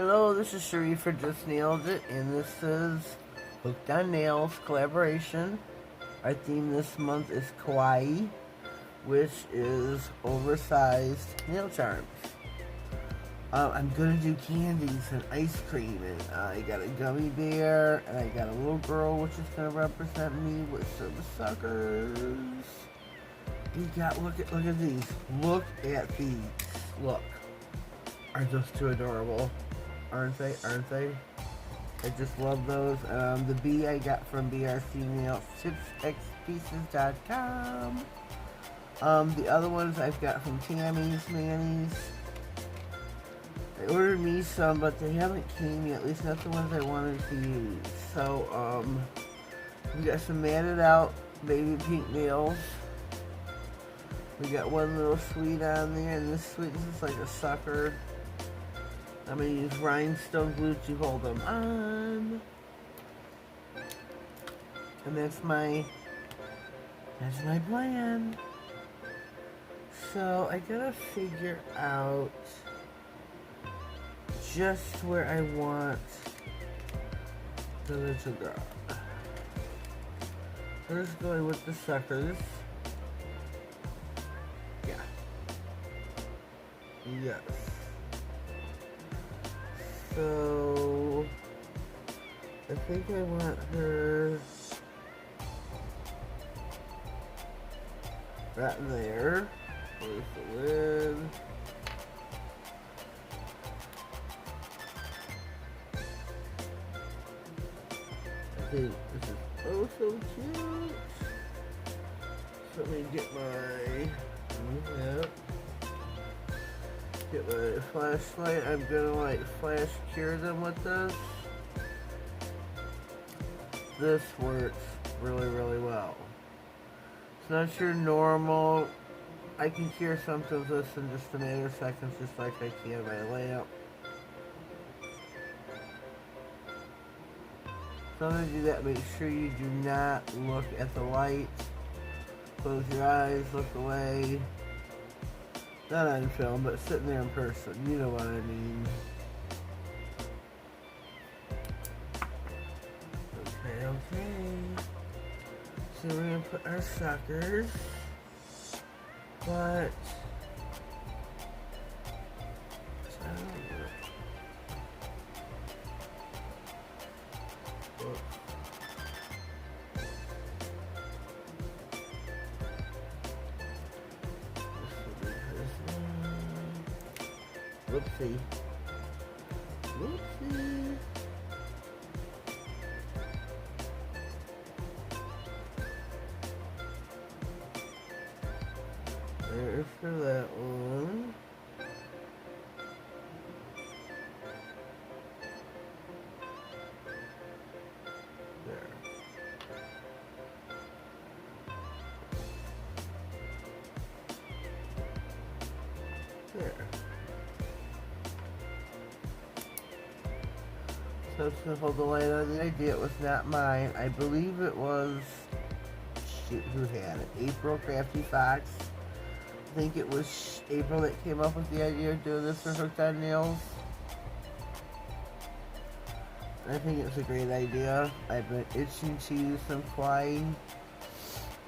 Hello, this is Sharif for Just Nailed It, and this is Hooked on Nails collaboration. Our theme this month is Kawaii, which is oversized nail charms. I'm gonna do candies and ice cream, and I got a gummy bear, and I got a little girl, which is gonna represent me with some suckers. We got look at these. Look at these. Look, aren't those too adorable? Aren't they? Aren't they? I just love those. The B I got from BRCNailsTipsXPieces.com. The other ones I've got from Tammy's Manny's. I ordered me some, but they haven't came yet. At least not the ones I wanted to use. So, we got some matted out baby pink nails. We got one little sweet on there, and this is like a sucker. I'm going to use rhinestone glue to hold them on. And that's my plan. So I gotta figure out just where I want the little girl. I'm just going with the suckers. Yeah. Yes. So, I think I want her right in there. Where's the lid? I think this is oh so cute. So let me get my, get my flashlight. I'm gonna like flash cure them with this. This works really, really well. It's not your normal. I can cure something with this in just a matter of seconds, just like I can my lamp. So I'm gonna do that. Make sure you do not look at the light. Close your eyes, look away. Not on film, but sitting there in person. You know what I mean. Okay. So we're going to put our suckers. But I don't know. Whoopsie. Whoopsie. There's for that one. There. There. So it's going to hold the light on. The idea, it was not mine. I believe it was, shoot, who had it? April Crafty Fox. I think it was April that came up with the idea of doing this for Hooked on Nails. I think it's a great idea. I've been itching to use some Kawaii.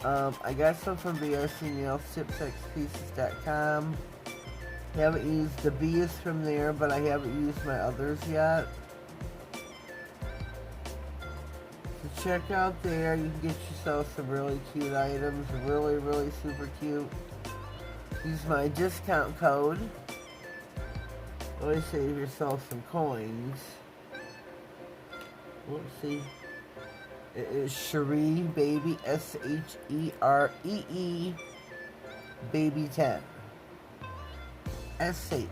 I got some from BRCNailsTipsXPieces.com. Haven't used the B is from there, but I haven't used my others yet. So check out there. You can get yourself some really cute items. Really, really super cute. Use my discount code. Always save yourself some coins. Let's see. It is Sheree Baby, SHEREE Baby 10. SHEREE.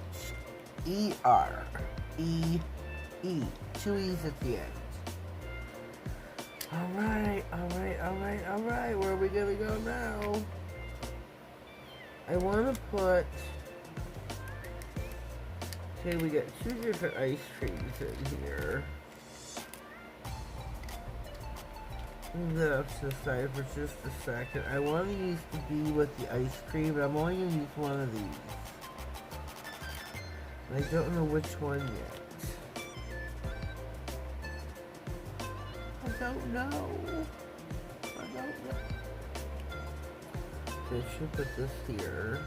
2 E's at the end. Alright. Where are we gonna go now? I want to put, okay, we got 2 different ice creams in here. Move that up to the side for just a second. I want to use the B with the ice cream, but I'm only going to use one of these. I don't know which one yet. don't know. I don't know. So I should put this here.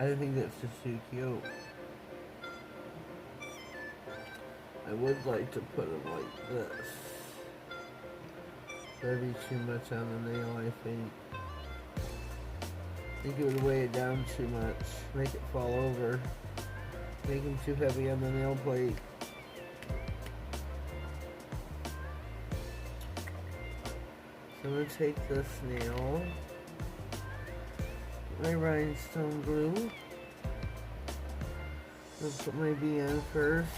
I think that's just too cute. I would like to put it like this. That'd be too much on the nail, I think. I think it would weigh it down too much. Make it fall over. Make him too heavy on the nail plate. So I'm going to take this nail, my rhinestone glue. I'll put my bee on first.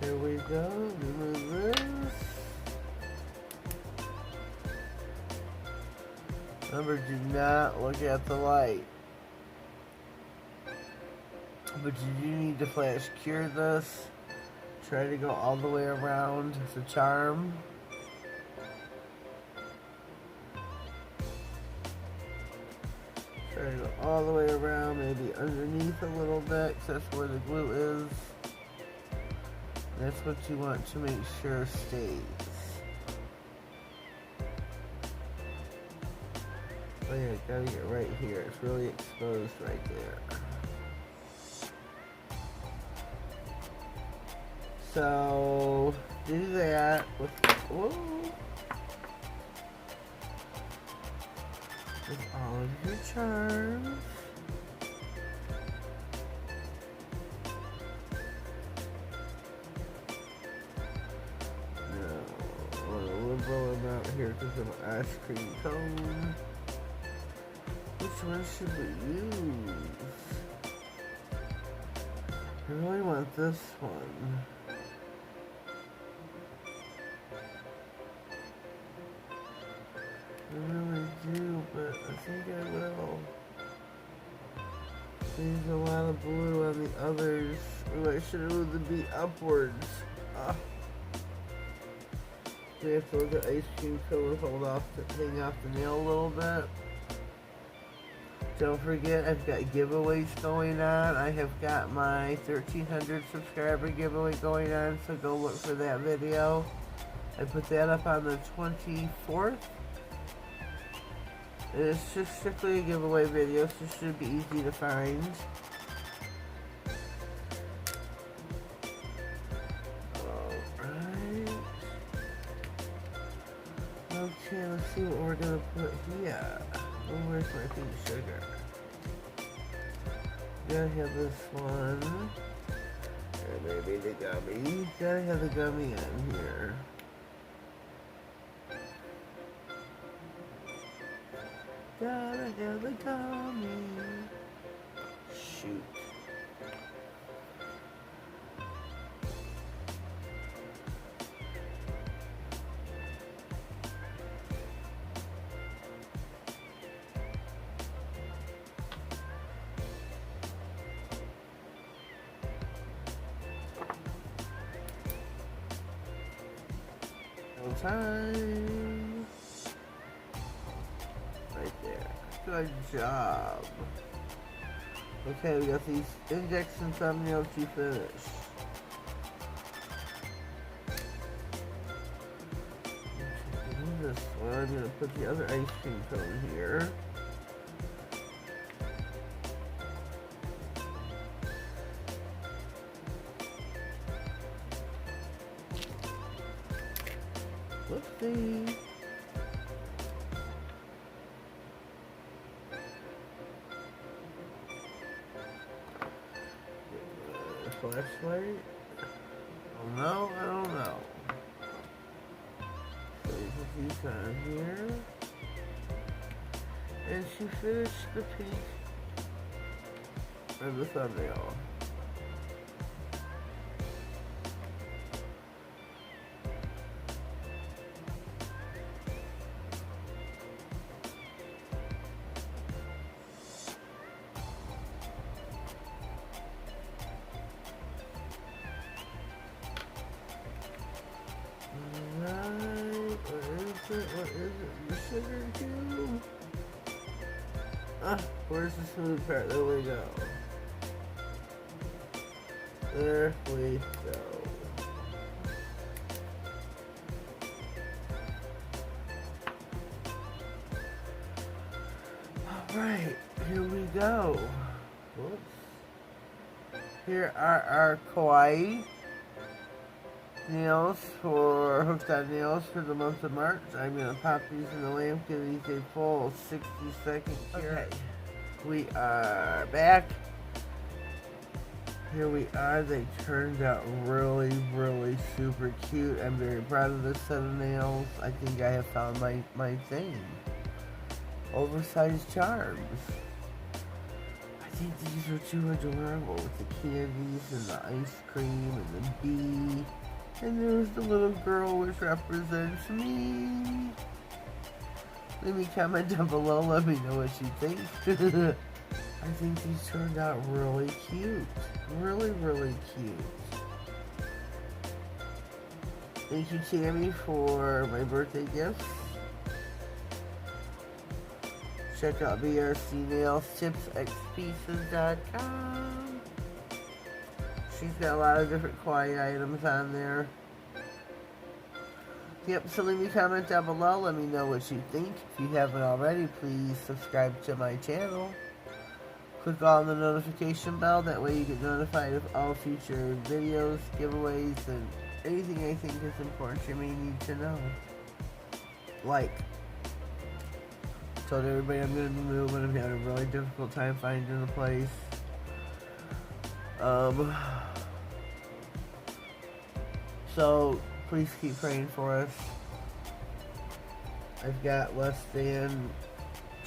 There we go. Remove this. Remember, do not look at the light. But you do need to flash cure this. Try to go all the way around the charm. Try to go all the way around, maybe underneath a little bit, because that's where the glue is. That's what you want to make sure stays. Oh yeah, gotta get right here. It's really exposed right there. So, do that with, whoa, with all of your charms. Liberal amount here because of an ice cream cone. Which one should we use? I really want this one. I really do, but I think I will. There's a lot of blue on the others. Ooh, I should have moved the bee upwards. We have to let the ice cream cone hold off to hang off the nail a little bit. Don't forget, I've got giveaways going on. I have got my 1,300 subscriber giveaway going on, so go look for that video. I put that up on the 24th. It's just strictly a giveaway video, so it should be easy to find. Okay, let's see what we're gonna put here. Oh, where's my pink sugar? Gotta have this one. Or maybe the gummy. Gotta have the gummy on here. Gotta have the gummy. Shoot. Time. Right there. Good job. Okay, we got these index and thumbnails to finish. This one, I'm going to put the other ice cream cone here. Whoopsie. Flashlight? Oh no, I don't know. So you put these on here. And she finished the pink of the thumbnail. sugar cube. Where's the smooth part? There we go. There we go. Alright, here we go. Whoops. Here are our Kawaii nails for Hooked on Nails for the month of March. I'm going to pop these in the lamp, give these a full 60-second cure. Okay, we are back. Here we are. They turned out really, really super cute. I'm very proud of this set of nails. I think I have found my thing. Oversized charms. I think these are too adorable with the candies and the ice cream and the bee. And there's the little girl which represents me. Leave me a comment down below. Let me know what you think. I think these turned out really cute. Really, really cute. Thank you, Tammy, for my birthday gifts. Check out brcnailstipsxpieces.com. She's got a lot of different Kawaii items on there. Yep, so leave me a comment down below. Let me know what you think. If you haven't already, please subscribe to my channel. Click on the notification bell. That way you get notified of all future videos, giveaways, and anything I think is important you may need to know. Like. Told everybody I'm going to be moving. I'm having a really difficult time finding a place. So please keep praying for us. I've got less than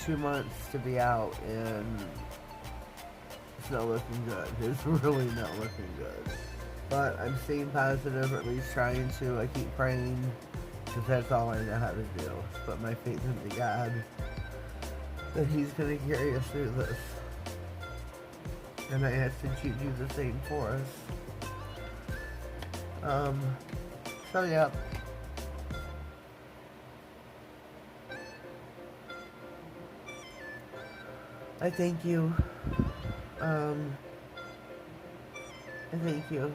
2 months to be out, and it's not looking good. It's really not looking good. But I'm staying positive, or at least trying to. I keep praying, because that's all I know how to do. Put my faith into God, that He's going to carry us through this. And I ask that you do the same for us. So yeah. I thank you. I thank you.